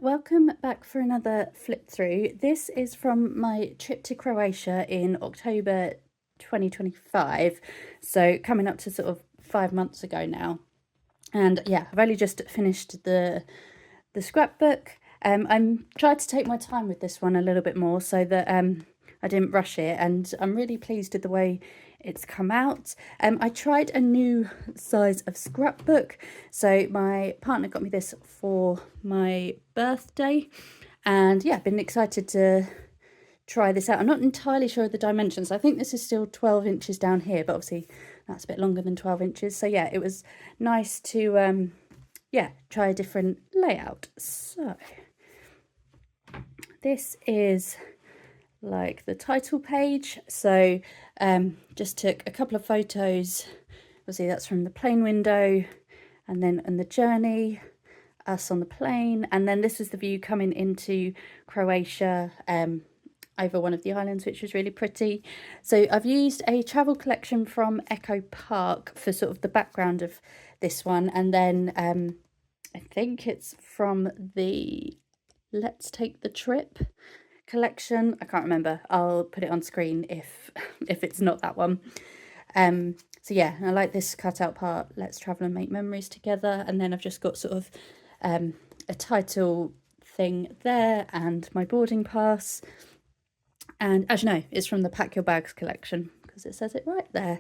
welcome back for another flip through. This is from my trip to Croatia in October 2025, so coming up to sort of 5 months ago now. And yeah, I've only just finished the scrapbook. I'm tried to take my time with this one a little bit more so that I didn't rush it, and I'm really pleased with the way it's come out. I tried a new size of scrapbook, so my partner got me this for my birthday, and yeah, I've been excited to try this out. I'm not entirely sure of the dimensions. I think this is still 12 inches down here, but obviously that's a bit longer than 12 inches. So yeah, it was nice to yeah, try a different layout. So this is like the title page. So just took a couple of photos. Obviously that's from the plane window, and then on the journey, us on the plane, and then this is the view coming into Croatia over one of the islands, which was really pretty. So I've used a travel collection from Echo Park for sort of the background of this one, and then I think it's from the Let's Take the Trip collection. I can't remember. I'll put it on screen if it's not that one. So yeah, I like this cutout part, let's travel and make memories together. And then I've just got sort of a title thing there and my boarding pass. And as you know, it's from the Pack Your Bags collection because it says it right there.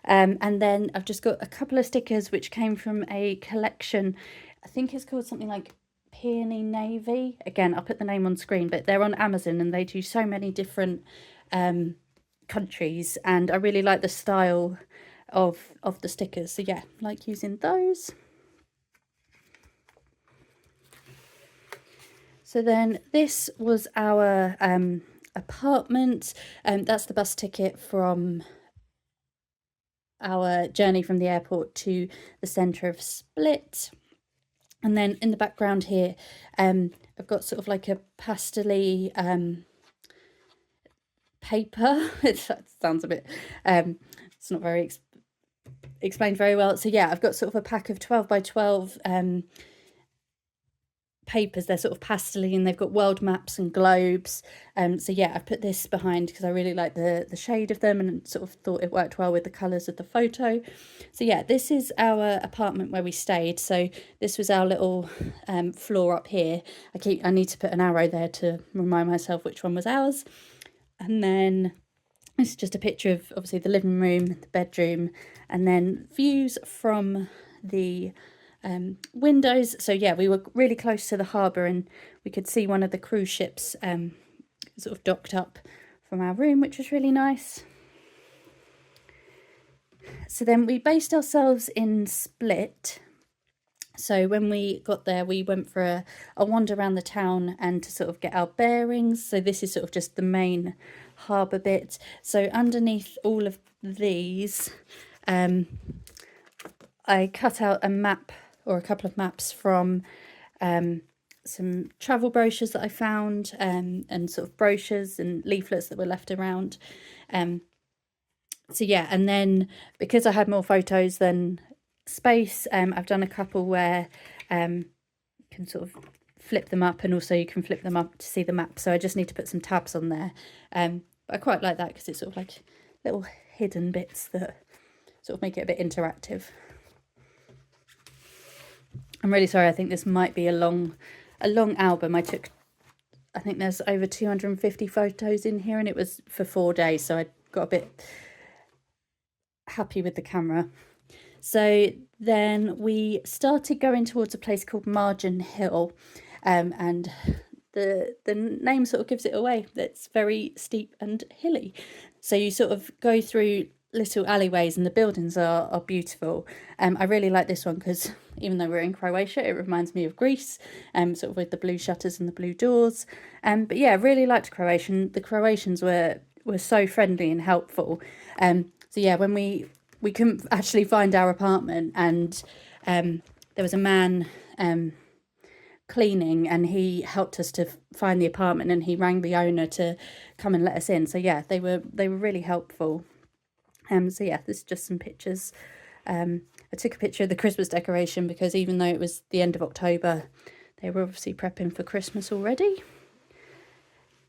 And then I've just got a couple of stickers which came from a collection. I think it's called something like Peony Navy. Again, I'll put the name on screen, but they're on Amazon and they do so many different countries, and I really like the style of the stickers. So yeah, like using those. So then this was our apartment, and that's the bus ticket from our journey from the airport to the centre of Split. And then in the background here, I've got sort of like a pastel-y paper. It sounds a bit, it's not very explained very well. So yeah, I've got sort of a pack of 12 by 12 papers. They're sort of pastel-y and they've got world maps and globes. So yeah, I've put this behind because I really like the shade of them and sort of thought it worked well with the colours of the photo. So yeah, this is our apartment where we stayed. So this was our little floor up here. I need to put an arrow there to remind myself which one was ours. And then this is just a picture of obviously the living room, the bedroom, and then views from the windows. So yeah, we were really close to the harbour and we could see one of the cruise ships sort of docked up from our room, which was really nice. So then we based ourselves in Split. So when we got there, we went for a wander around the town and to sort of get our bearings. So this is sort of just the main harbour bit. So underneath all of these, I cut out a map or a couple of maps from some travel brochures that I found, and sort of brochures and leaflets that were left around. So yeah, and then because I had more photos than space, I've done a couple where you can sort of flip them up, and also you can flip them up to see the map. So I just need to put some tabs on there. But I quite like that because it's sort of like little hidden bits that sort of make it a bit interactive. I'm really sorry, I think this might be a long album. I think there's over 250 photos in here, and it was for 4 days, so I got a bit happy with the camera. So then we started going towards a place called Margin Hill, and the name sort of gives it away. It's very steep and hilly. So you sort of go through little alleyways and the buildings are beautiful. I really like this one because even though we're in Croatia, it reminds me of Greece, sort of with the blue shutters and the blue doors. But yeah, I really liked Croatian. The Croatians were so friendly and helpful. So yeah, when we couldn't actually find our apartment, and there was a man cleaning, and he helped us to find the apartment, and he rang the owner to come and let us in. So yeah, they were really helpful. So yeah, this is just some pictures. I took a picture of the Christmas decoration because even though it was the end of October, they were obviously prepping for Christmas already.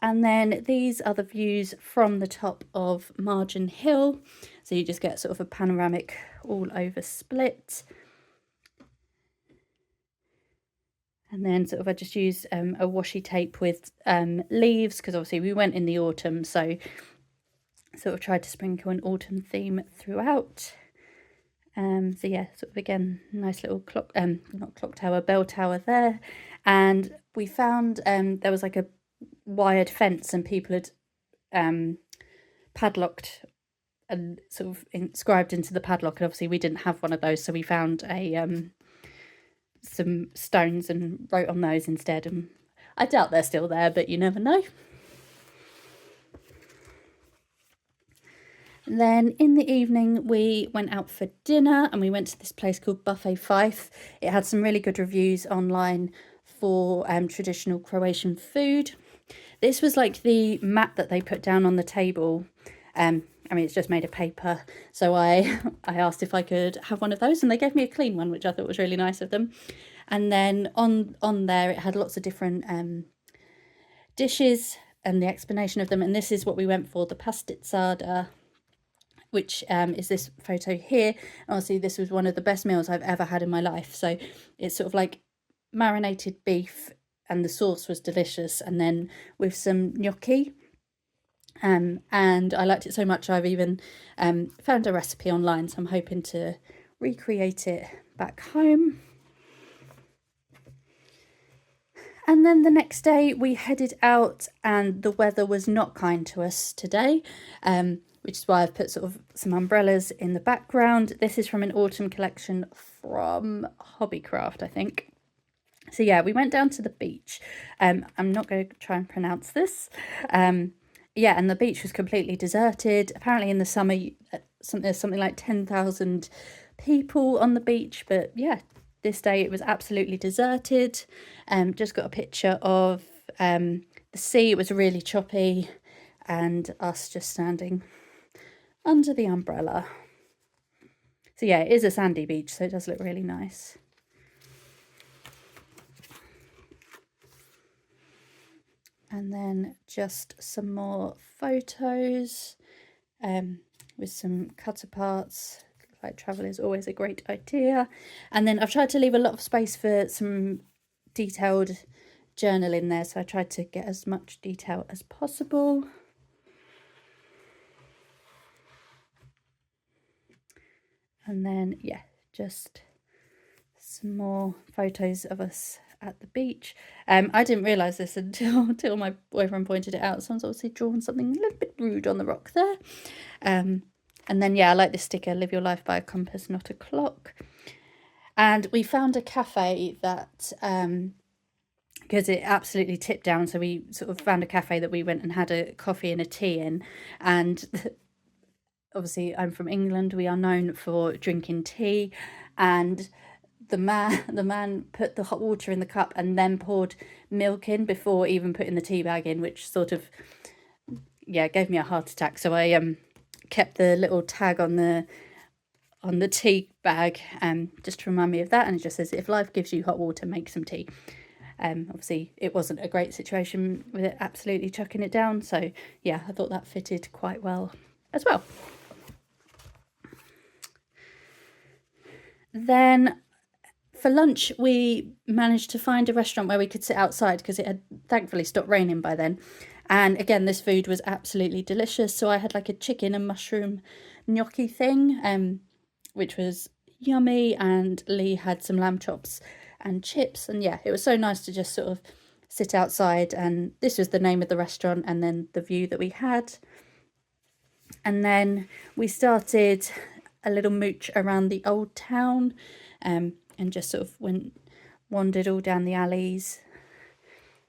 And then these are the views from the top of Margin Hill. So you just get sort of a panoramic all over split. And then sort of I just used a washi tape with leaves, because obviously we went in the autumn, so sort of tried to sprinkle an autumn theme throughout. So yeah, sort of again, nice little clock, not clock tower, bell tower there. And we found there was like a wired fence, and people had padlocked and sort of inscribed into the padlock, and obviously we didn't have one of those, so we found some stones and wrote on those instead, and I doubt they're still there, but you never know. And then in the evening we went out for dinner, and we went to this place called Buffet Fife. It had some really good reviews online for traditional Croatian food. This was like the mat that they put down on the table. I mean, it's just made of paper. So I asked if I could have one of those, and they gave me a clean one, which I thought was really nice of them. And then on there, it had lots of different dishes and the explanation of them. And this is what we went for, the pastitsada, which is this photo here. Honestly, this was one of the best meals I've ever had in my life. So it's sort of like marinated beef, and the sauce was delicious, and then with some gnocchi. And I liked it so much, I've even found a recipe online, so I'm hoping to recreate it back home. And then the next day we headed out, and the weather was not kind to us today, which is why I've put sort of some umbrellas in the background. This is from an autumn collection from Hobbycraft, I think. So yeah, we went down to the beach. I'm not going to try and pronounce this. Yeah, and the beach was completely deserted. Apparently in the summer, there's something like 10,000 people on the beach. But yeah, this day it was absolutely deserted. Just got a picture of the sea. It was really choppy, and us just standing under the umbrella. So yeah, it is a sandy beach, so it does look really nice. And then just some more photos with some cut aparts. Like travel is always a great idea. And then I've tried to leave a lot of space for some detailed journaling there, so I tried to get as much detail as possible. And then yeah, just some more photos of us at the beach. I didn't realise this until my boyfriend pointed it out. Someone's obviously drawn something a little bit rude on the rock there. And then yeah, I like this sticker, live your life by a compass, not a clock. And we found a cafe that because it absolutely tipped down, so we sort of found a cafe that we went and had a coffee and a tea in. And obviously I'm from England, we are known for drinking tea, and the man put the hot water in the cup and then poured milk in before even putting the tea bag in, which sort of, yeah, gave me a heart attack. So I kept the little tag on the tea bag just to remind me of that, and it just says, if life gives you hot water, make some tea. Obviously it wasn't a great situation with it absolutely chucking it down, so yeah, I thought that fitted quite well as well. Then for lunch, we managed to find a restaurant where we could sit outside, because it had thankfully stopped raining by then. And again, this food was absolutely delicious. So I had like a chicken and mushroom gnocchi thing, which was yummy. And Lee had some lamb chops and chips. And yeah, it was so nice to just sort of sit outside. And this was the name of the restaurant, and then the view that we had. And then we started a little mooch around the old town, and just sort of wandered all down the alleys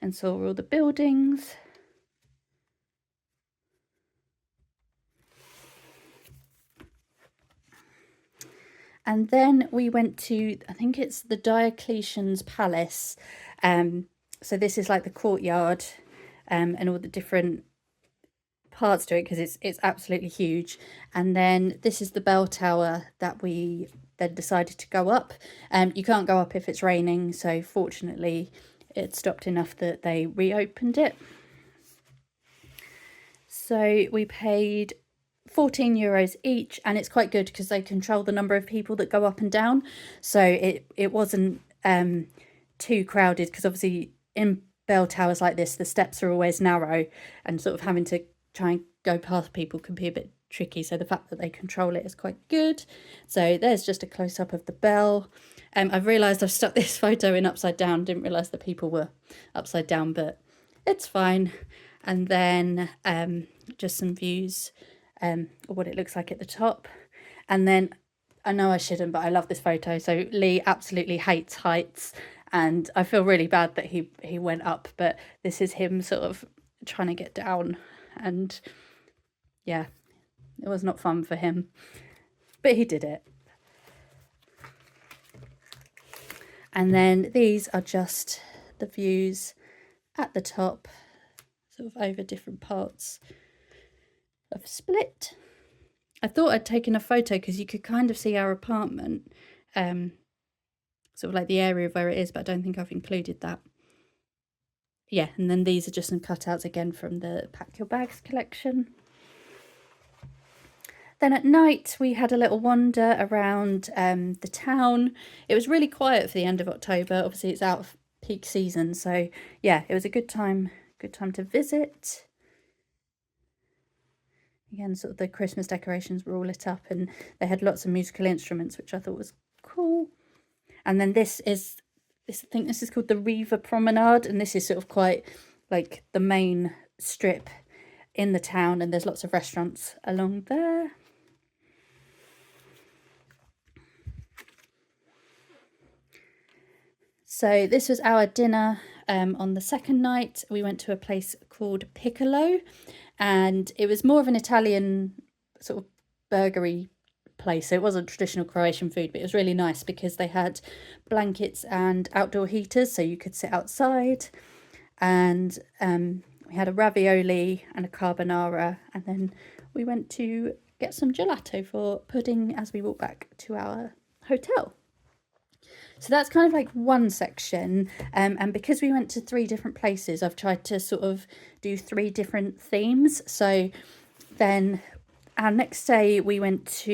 and saw all the buildings. And then we went to, I think it's the Diocletian's Palace. So this is like the courtyard and all the different parts to it, because it's absolutely huge. And then this is the bell tower that we then decided to go up. You can't go up if it's raining, so fortunately it stopped enough that they reopened it. So we paid €14 each, and it's quite good because they control the number of people that go up and down. So it wasn't too crowded, because obviously in bell towers like this, the steps are always narrow, and sort of having to try and go past people can be a bit tricky. So the fact that they control it is quite good. So there's just a close-up of the bell. I've realised I've stuck this photo in upside down. Didn't realise the people were upside down, but it's fine. And then just some views of what it looks like at the top. And then, I know I shouldn't, but I love this photo. So Lee absolutely hates heights, and I feel really bad that he went up, but this is him sort of trying to get down, and yeah, it was not fun for him, but he did it. And then these are just the views at the top, sort of over different parts of Split. I thought I'd taken a photo because you could kind of see our apartment, sort of like the area of where it is, but I don't think I've included that. Yeah, and then these are just some cutouts again from the Pack Your Bags collection. Then at night we had a little wander around the town. It was really quiet for the end of October. Obviously it's out of peak season, so yeah, it was a good time to visit. Again, sort of the Christmas decorations were all lit up, and they had lots of musical instruments, which I thought was cool. And then I think this is called the Riva Promenade, and this is sort of quite like the main strip in the town, and there's lots of restaurants along there. So this was our dinner on the second night. We went to a place called Piccolo, and it was more of an Italian sort of burgery place. So it wasn't traditional Croatian food, but it was really nice because they had blankets and outdoor heaters, so you could sit outside. And we had a ravioli and a carbonara, and then we went to get some gelato for pudding as we walked back to our hotel. So that's kind of like one section, and because we went to 3 different places, I've tried to sort of do 3 different themes. So then our next day we went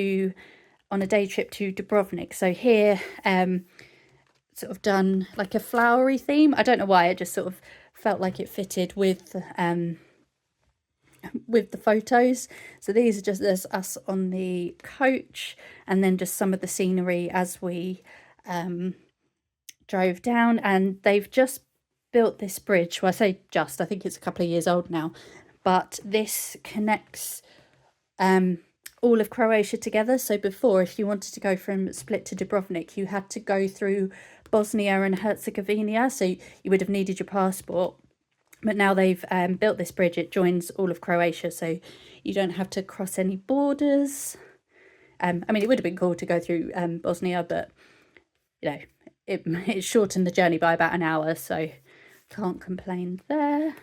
on a day trip to Dubrovnik. So here sort of done like a flowery theme. I don't know why, it just sort of felt like it fitted with the photos. So these are just, there's us on the coach, and then just some of the scenery as we drove down. And they've just built this bridge. Well, I say just, I think it's a couple of years old now, but this connects all of Croatia together. So before, if you wanted to go from Split to Dubrovnik, you had to go through Bosnia and Herzegovina, so you would have needed your passport. But now they've built this bridge, it joins all of Croatia, so you don't have to cross any borders. I mean, it would have been cool to go through Bosnia, but you know, it shortened the journey by about an hour, so can't complain there.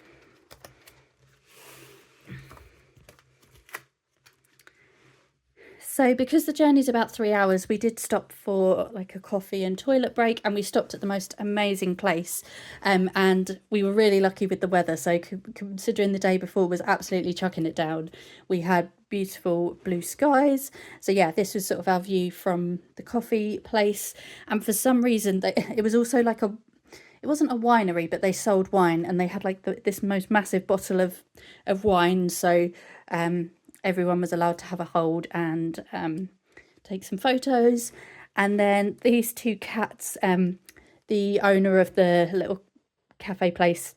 So because the journey's about 3 hours, we did stop for like a coffee and toilet break, and we stopped at the most amazing place. And we were really lucky with the weather. So considering the day before was absolutely chucking it down, we had beautiful blue skies. So yeah, this was sort of our view from the coffee place. And for some reason, it was also like it wasn't a winery, but they sold wine, and they had like this most massive bottle of wine. So everyone was allowed to have a hold and take some photos. And then these 2 cats, the owner of the little cafe place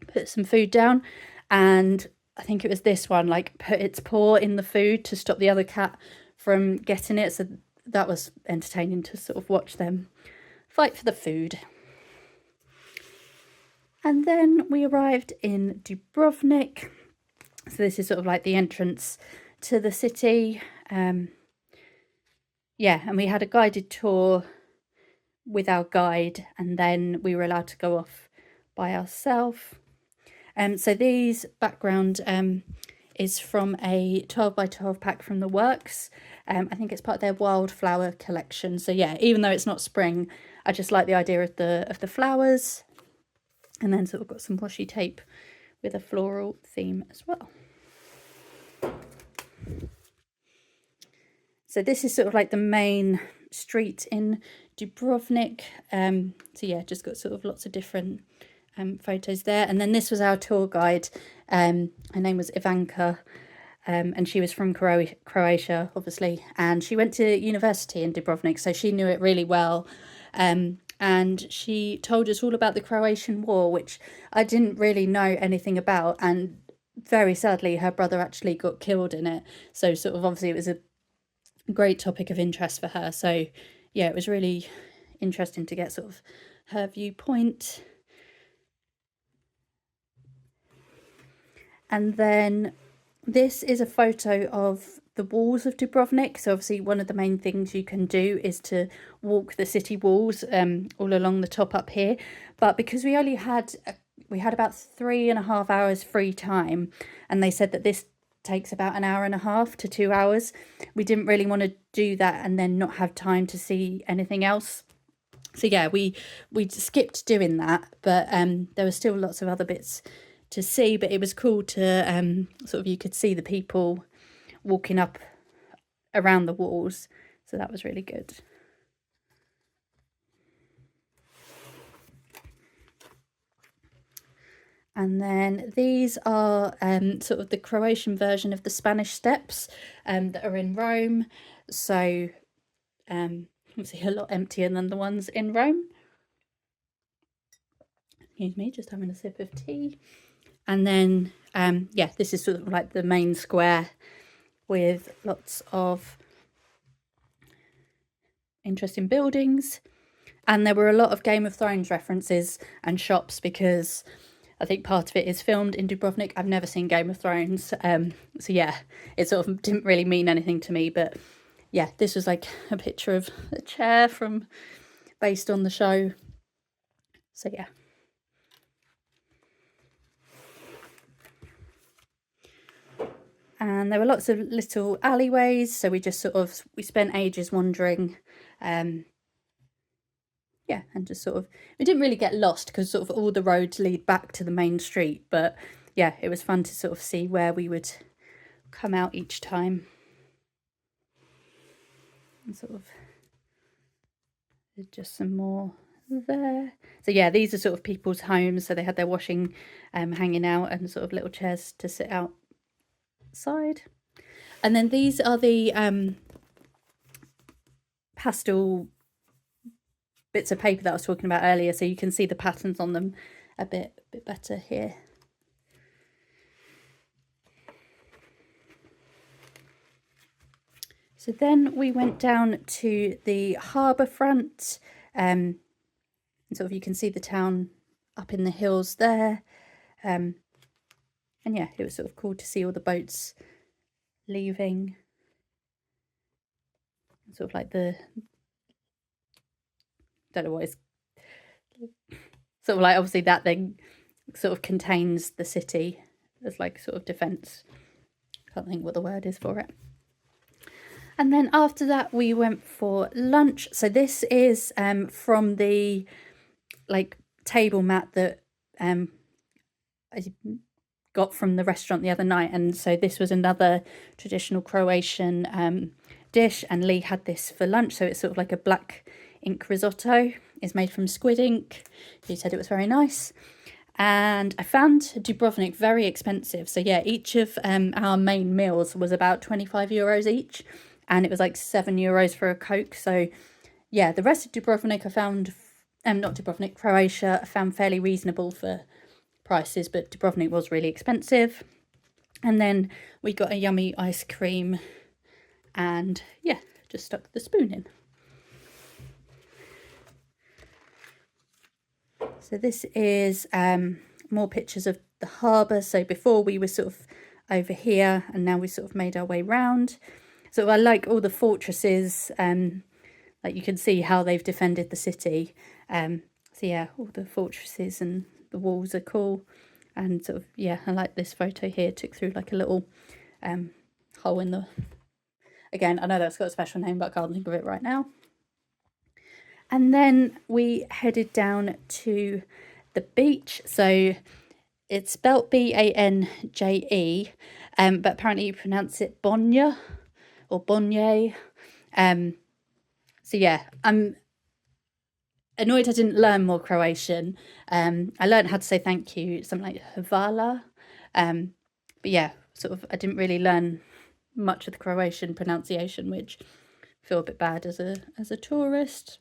put some food down, and I think it was this one like put its paw in the food to stop the other cat from getting it. So that was entertaining to sort of watch them fight for the food. And then we arrived in Dubrovnik. So this is sort of like the entrance to the city. Yeah, and we had a guided tour with our guide, and then we were allowed to go off by ourselves. So these background is from a 12 by 12 pack from the Works. I think it's part of their wildflower collection. So yeah, even though it's not spring, I just like the idea of the flowers. And then sort of got some washi tape with a floral theme as well. So this is sort of like the main street in Dubrovnik. So yeah, just got sort of lots of different photos there. And then this was our tour guide. Her name was Ivanka. And she was from Croatia, obviously. And she went to university in Dubrovnik, so she knew it really well. And she told us all about the Croatian War, which I didn't really know anything about. And very sadly, her brother actually got killed in it. So sort of obviously it was a great topic of interest for her. So yeah, it was really interesting to get sort of her viewpoint. And then this is a photo of the walls of Dubrovnik. So obviously one of the main things you can do is to walk the city walls all along the top up here. But because we only had about 3.5 hours free time, and they said that this takes about 1.5 hours to 2 hours, we didn't really want to do that and then not have time to see anything else. So yeah, we skipped doing that, but there were still lots of other bits to see, but it was cool to sort of, you could see the people walking up around the walls, so that was really good. And then these are sort of the Croatian version of the Spanish Steps that are in Rome. So obviously a lot emptier than the ones in Rome. Excuse me, just having a sip of tea. And then yeah, this is sort of like the main square with lots of interesting buildings. And there were a lot of Game of Thrones references and shops, because I think part of it is filmed in Dubrovnik. I've never seen Game of Thrones. So yeah, it sort of didn't really mean anything to me. But yeah, this was like a picture of a chair based on the show. So yeah. And there were lots of little alleyways. So we just we spent ages wandering. Yeah, and just sort of, we didn't really get lost because sort of all the roads lead back to the main street, but yeah, it was fun to sort of see where we would come out each time. And sort of just some more there. So yeah, these are sort of people's homes, so they had their washing hanging out and sort of little chairs to sit outside. And then these are the pastel bits of paper that I was talking about earlier, so you can see the patterns on them a bit better here. So then we went down to the harbour front, and sort of you can see the town up in the hills there, and yeah, it was sort of cool to see all the boats leaving, sort of like the, don't know what it's, sort of like obviously that thing sort of contains the city as like sort of defence. Can't think what the word is for it. And then after that we went for lunch. So this is from the like table mat that I got from the restaurant the other night, and so this was another traditional Croatian dish, and Lee had this for lunch. So it's sort of like a black ink risotto. It's made from squid ink. He said it was very nice. And I found Dubrovnik very expensive. So yeah, each of our main meals was about 25 euros each, and it was like 7 euros for a Coke. So yeah, the rest of Dubrovnik I found, not Dubrovnik, Croatia, I found fairly reasonable for prices, but Dubrovnik was really expensive. And then we got a yummy ice cream, and yeah, just stuck the spoon in. So this is more pictures of the harbour. So before we were sort of over here, and now we sort of made our way round. So I like all the fortresses, like you can see how they've defended the city. So yeah, all the fortresses and the walls are cool. And sort of, yeah, I like this photo here, took through like a little hole in the, again, I know that's got a special name, but I can't think of it right now. And then we headed down to the beach. So it's spelt Banje, but apparently you pronounce it Bonja or Bonje. So yeah, I'm annoyed I didn't learn more Croatian. I learned how to say thank you, something like hvala. But yeah, sort of I didn't really learn much of the Croatian pronunciation, which I feel a bit bad as a tourist.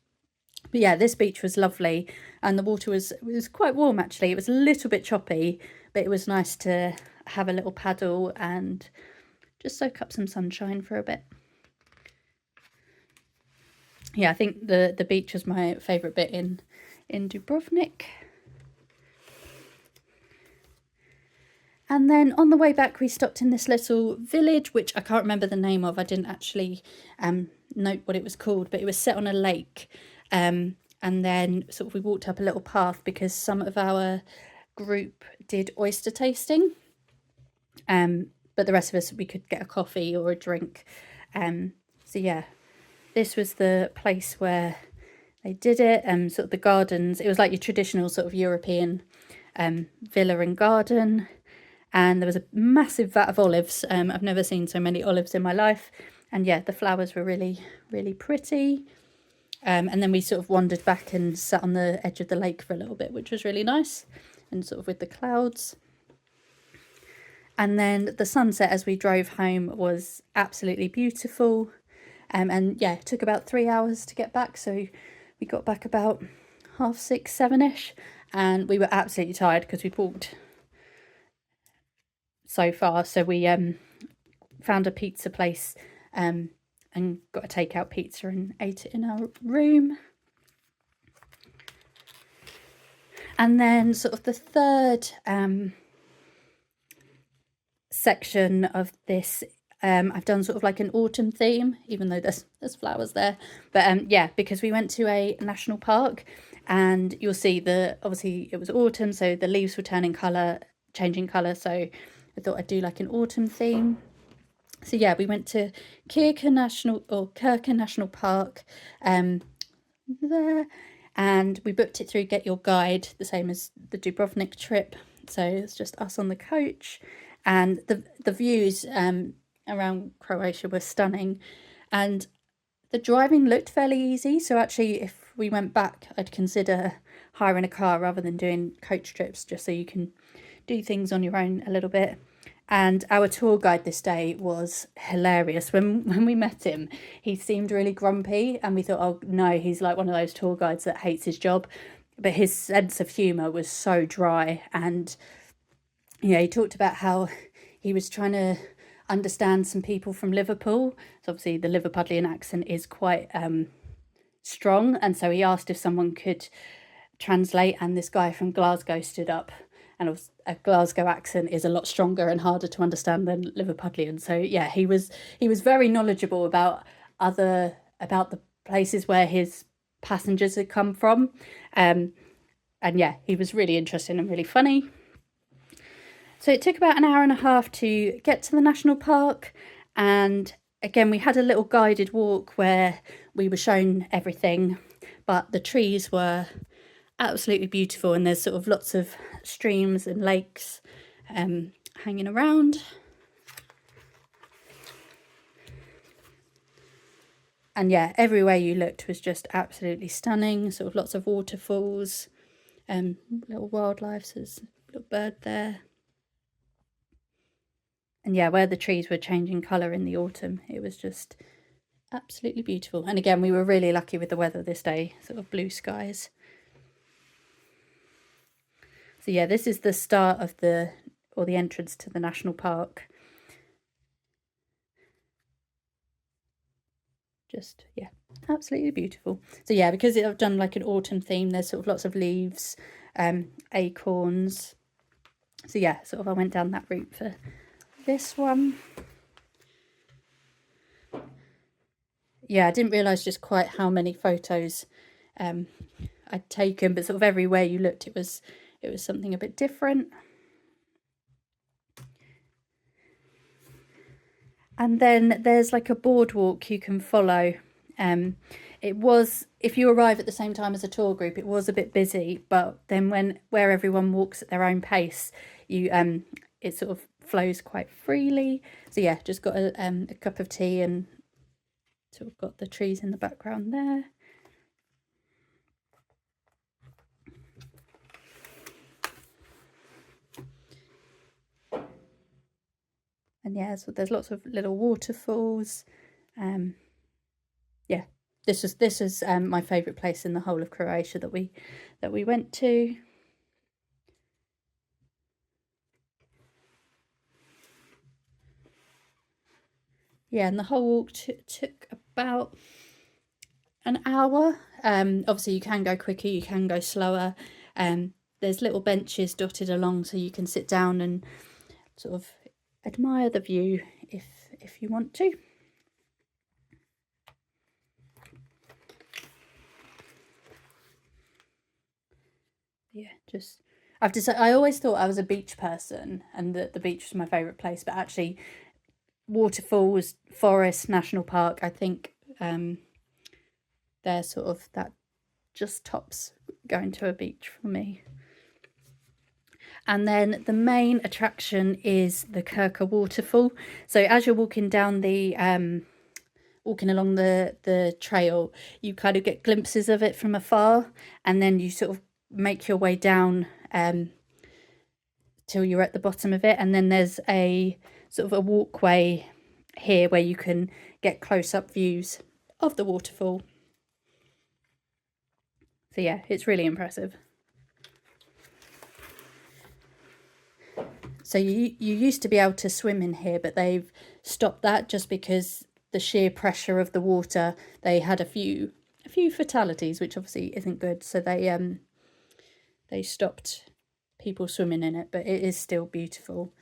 But yeah, this beach was lovely, and the water was quite warm actually. It was a little bit choppy, but it was nice to have a little paddle and just soak up some sunshine for a bit. Yeah, I think the beach was my favourite bit in Dubrovnik. And then on the way back, we stopped in this little village, which I can't remember the name of. I didn't actually note what it was called, but it was set on a lake. And then sort of we walked up a little path because some of our group did oyster tasting. But the rest of us, we could get a coffee or a drink. So yeah, this was the place where they did it. Sort of the gardens. It was like your traditional sort of European villa and garden. And there was a massive vat of olives. I've never seen so many olives in my life. And yeah, the flowers were really, really pretty. And then we sort of wandered back and sat on the edge of the lake for a little bit, which was really nice. And sort of with the clouds. And then the sunset as we drove home was absolutely beautiful. And yeah, it took about 3 hours to get back. So we got back about 6:30, 7ish. And we were absolutely tired because we'd walked so far. So we found a pizza place and got a takeout pizza and ate it in our room. And then sort of the third section of this, I've done sort of like an autumn theme, even though there's flowers there. But yeah, because we went to a national park, and you'll see obviously it was autumn, so the leaves were changing colour. So I thought I'd do like an autumn theme. So yeah, we went to Kirka National Park there, and we booked it through Get Your Guide, the same as the Dubrovnik trip. So it's just us on the coach, and the views around Croatia were stunning, and the driving looked fairly easy. So actually, if we went back, I'd consider hiring a car rather than doing coach trips, just so you can do things on your own a little bit. And our tour guide this day was hilarious. When we met him, he seemed really grumpy, and we thought, oh no, he's like one of those tour guides that hates his job. But his sense of humour was so dry, and yeah, he talked about how he was trying to understand some people from Liverpool. So obviously the Liverpudlian accent is quite strong, and so he asked if someone could translate, and this guy from Glasgow stood up, and a Glasgow accent is a lot stronger and harder to understand than Liverpudlian. So yeah, he was very knowledgeable about the places where his passengers had come from, and yeah, he was really interesting and really funny. So it took about an hour and a half to get to the national park, and again we had a little guided walk where we were shown everything, but the trees were absolutely beautiful, and there's sort of lots of streams and lakes hanging around. And yeah, everywhere you looked was just absolutely stunning. Sort of lots of waterfalls, little wildlife. So there's a little bird there. And yeah, where the trees were changing colour in the autumn, it was just absolutely beautiful. And again, we were really lucky with the weather this day, sort of blue skies. So yeah, this is the start of the entrance to the national park. Just, yeah, absolutely beautiful. So yeah, because I've done like an autumn theme, there's sort of lots of leaves, acorns. So yeah, sort of I went down that route for this one. Yeah, I didn't realise just quite how many photos I'd taken, but sort of everywhere you looked, it was something a bit different. And then there's like a boardwalk you can follow. it was, if you arrive at the same time as a tour group, it was a bit busy, but then where everyone walks at their own pace, you it sort of flows quite freely. So yeah, just got a cup of tea and sort of got the trees in the background there. And yeah, so there's lots of little waterfalls. Yeah, this is my favourite place in the whole of Croatia that we went to. Yeah, and the whole walk took about an hour. Obviously you can go quicker, you can go slower. There's little benches dotted along so you can sit down and sort of admire the view if you want to. Yeah, just I've decided, I always thought I was a beach person and that the beach was my favourite place, but actually waterfalls, forest, national park, I think they're sort of, that just tops going to a beach for me. And then the main attraction is the Kirka waterfall. So as you're walking down the walking along the trail, you kind of get glimpses of it from afar, and then you sort of make your way down till you're at the bottom of it, and then there's a sort of a walkway here where you can get close-up views of the waterfall. So yeah, it's really impressive. So you used to be able to swim in here, but they've stopped that just because the sheer pressure of the water. They had a few fatalities, which obviously isn't good. So they stopped people swimming in it, but it is still beautiful.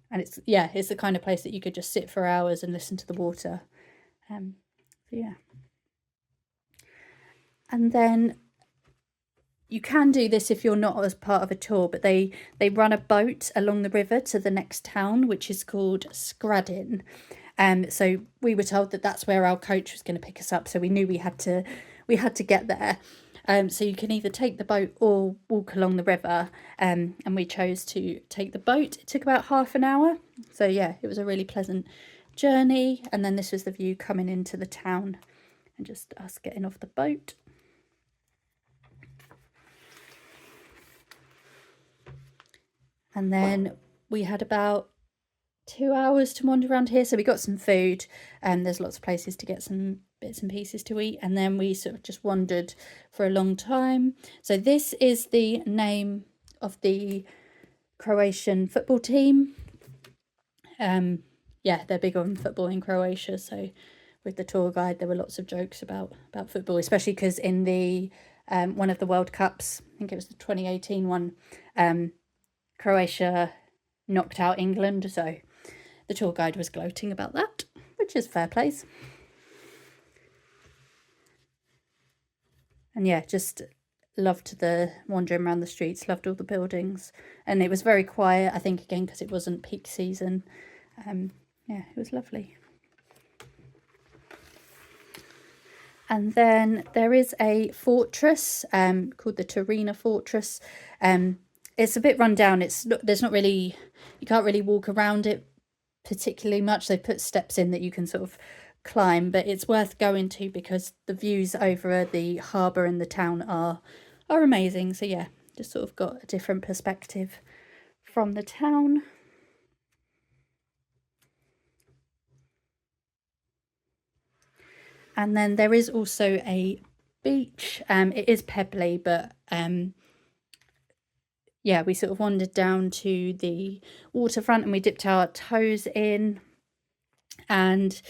And it's the kind of place that you could just sit for hours and listen to the water. So yeah. And then you can do this if you're not as part of a tour, but they run a boat along the river to the next town, which is called Scrapbook. So we were told that that's where our coach was going to pick us up, so we knew we had to get there. So you can either take the boat or walk along the river, and we chose to take the boat. It took about half an hour, so yeah, it was a really pleasant journey. And then this was the view coming into the town, and just us getting off the boat. And then we had about 2 hours to wander around here. So we got some food, and there's lots of places to get some bits and pieces to eat. And then we sort of just wandered for a long time. So this is the name of the Croatian football team. Yeah, they're big on football in Croatia. So with the tour guide, there were lots of jokes about football, especially because in the one of the World Cups, I think it was the 2018 one, Croatia knocked out England, so the tour guide was gloating about that, which is fair place. And yeah, just loved the wandering around the streets, loved all the buildings, and it was very quiet, I think, again because it wasn't peak season. Yeah, it was lovely. And then there is a fortress called the Torina Fortress. It's a bit run down. There's not really, you can't really walk around it particularly much. They put steps in that you can sort of climb, but it's worth going to because the views over the harbour and the town are amazing. So yeah, just sort of got a different perspective from the town. And then there is also a beach. It is pebbly, but yeah, we sort of wandered down to the waterfront and we dipped our toes in. And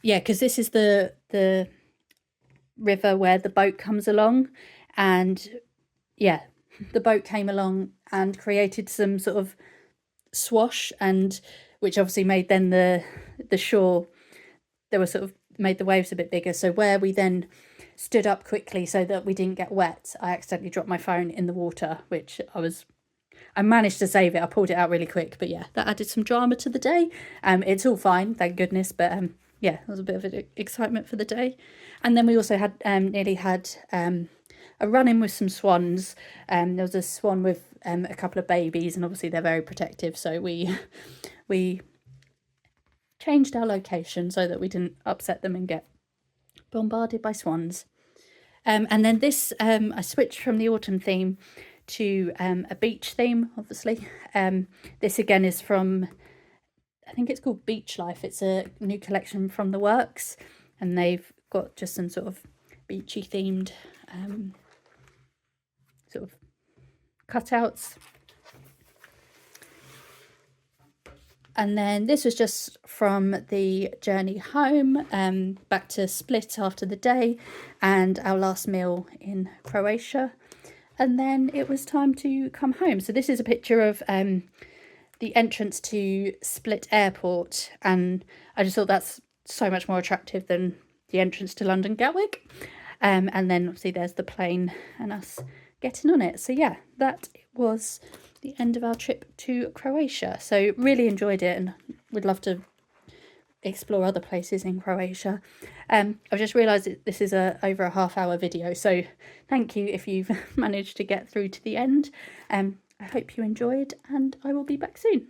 yeah, because this is the river where the boat comes along, and yeah, the boat came along and created some sort of swash, and which obviously made then the shore, there were sort of made the waves a bit bigger. So where we then stood up quickly so that we didn't get wet, I accidentally dropped my phone in the water, which I managed to save it. I pulled it out really quick, but yeah, that added some drama to the day. It's all fine, thank goodness, but yeah, it was a bit of an excitement for the day. And then we also had nearly had a run-in with some swans. There was a swan with a couple of babies, and obviously they're very protective, so we changed our location so that we didn't upset them and get bombarded by swans. And then this, I switched from the autumn theme to a beach theme, obviously. This again is from, I think it's called Beach Life. It's a new collection from The Works, and they've got just some sort of beachy themed sort of cutouts. And then this was just from the journey home, back to Split after the day and our last meal in Croatia. And then it was time to come home. So this is a picture of the entrance to Split Airport, and I just thought that's so much more attractive than the entrance to London Gatwick. And then obviously there's the plane and us getting on it. So yeah, that was the end of our trip to Croatia. So really enjoyed it, and would love to explore other places in Croatia. I've just realised that this is over a half-hour video, so thank you if you've managed to get through to the end. I hope you enjoyed, and I will be back soon.